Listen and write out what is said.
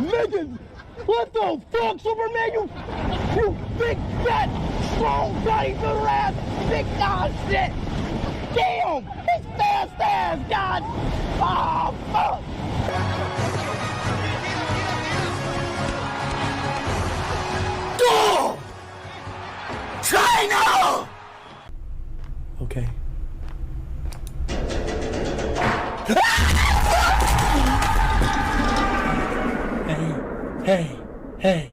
Niggas, what the fuck, Superman? You big fat strong body little ass big god shit. Damn, he's fast ass god. Oh fuck. Go! China! Okay. Hey, hey, hey.